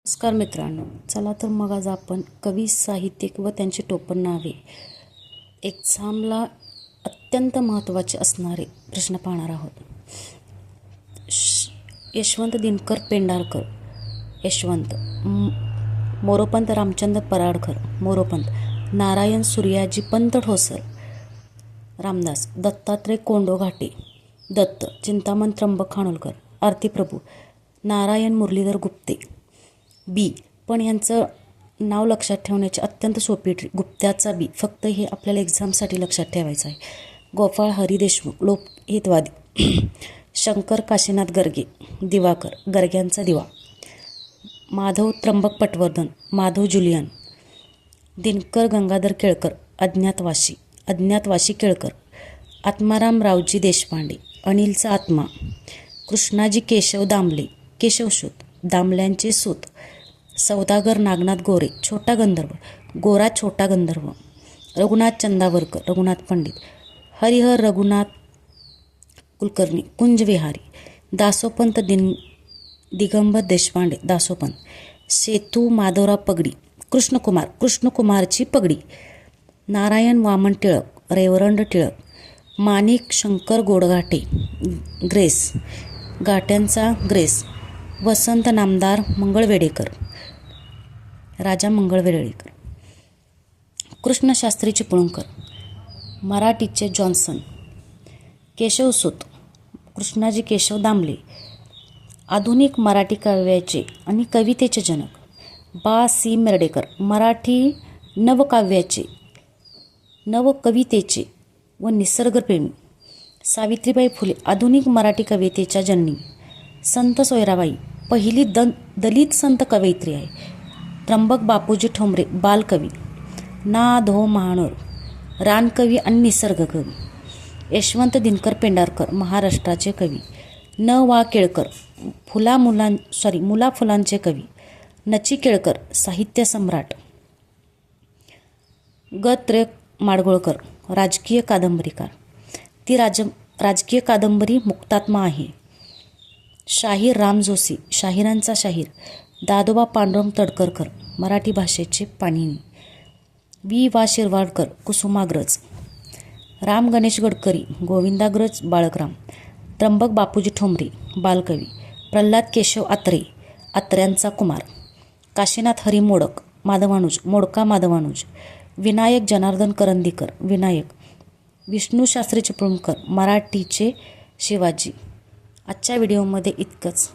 नमस्कार मित्रांनो, चला तर मग आज आपण कवी, साहित्यिक व त्यांची टोपण नावे एक्झामला अत्यंत महत्त्वाचे असणारे प्रश्न पाहणार आहोत. यशवंत दिनकर पेंढारकर, यशवंत. मोरोपंत रामचंद्र पराडकर, मोरोपंत. नारायण सूर्याजी पंत ठोसर, रामदास. दत्तात्रय कोंडो घाटे, दत्त. चिंतामण त्र्यंबक खानोलकर, आरतीप्रभू. नारायण मुरलीधर गुप्ते, बी. पण यांचं नाव लक्षात ठेवण्याची अत्यंत सोपी ट्रिक. गुप्त्याचा बी. फक्त हे आपल्याला एक्झामसाठी लक्षात ठेवायचं आहे. गोपाळ हरी देशमुख, लोकहितवादी. शंकर काशीनाथ गर्गे, दिवाकर. गर्ग्यांचा दिवा. माधव त्र्यंबक पटवर्धन, माधव जुलियन. दिनकर गंगाधर केळकर, अज्ञातवासी, अज्ञातवासी केळकर. आत्माराम रावजी देशपांडे, अनिलचा आत्मा. कृष्णाजी केशव दामले, केशवसूत, दामल्यांचे सूत. सौदागर नागनाथ गोरे, छोटा गंधर्व, गोरा छोटा गंधर्व. रघुनाथ चंदावरकर, रघुनाथ पंडित. हरिहर रघुनाथ कुलकर्णी, कुंजविहारी. दासोपंत दिगंबर देशपांडे, दासोपंत. सेतू माधवराव पगडी, कृष्णकुमार, कृष्णकुमारची पगडी. नारायण वामन टिळक, रेवरंड टिळक. माणिक शंकर गोडघाटे, ग्रेस, घाट्यांचा ग्रेस. वसंत नामदार मंगळवेढेकर, राजा मंगळवेढेकर. कृष्णशास्त्री चिपळूणकर, मराठीचे जॉन्सन. केशवसूत, कृष्णाजी केशव दामले. आधुनिक मराठी काव्याचे आणि कवितेचे जनक, बा. सी. मेर्डेकर. मराठी नवकाव्याचे, नवकवितेचे व निसर्गप्रेमी, सावित्रीबाई फुले. आधुनिक मराठी कवितेच्या जननी, संत सोयराबाई. पहिली दलित संत कवयित्री आहे. त्र्यंबक बापूजी ठोंबरे, बालकवी. ना. धो. महानोर, रानकवी आणि निसर्गकवी. यशवंत दिनकर पेंढारकर, महाराष्ट्राचे कवी. न. वा. केळकर, मुलाफुलांचे कवी. नचिकेळकर, साहित्य सम्राट. ग. त्र्यं माडगुळकर, राजकीय कादंबरीकार. ती राजकीय कादंबरी मुक्तात्मा आहे. शाहीर राम जोशी, शाहिरांचा शाहीर. दादोबा पांडुरंग तडकरकर, मराठी भाषेचे पाणिनी. वि. वा. शिरवाडकर, कुसुमाग्रज. राम गणेश गडकरी, गोविंदाग्रज बाळकराम. त्र्यंबक बापूजी ठोंबरे, बालकवी. प्रल्हाद केशव आत्रे, आत्र्यांचा कुमार. काशीनाथ हरी मोडक, माधवानुज, मोडका माधवानुज. विनायक जनार्दन करंदीकर, विनायक. विष्णूशास्त्री चिपळूणकर, मराठीचे शिवाजी. आजच्या व्हिडिओमध्ये इतकंच.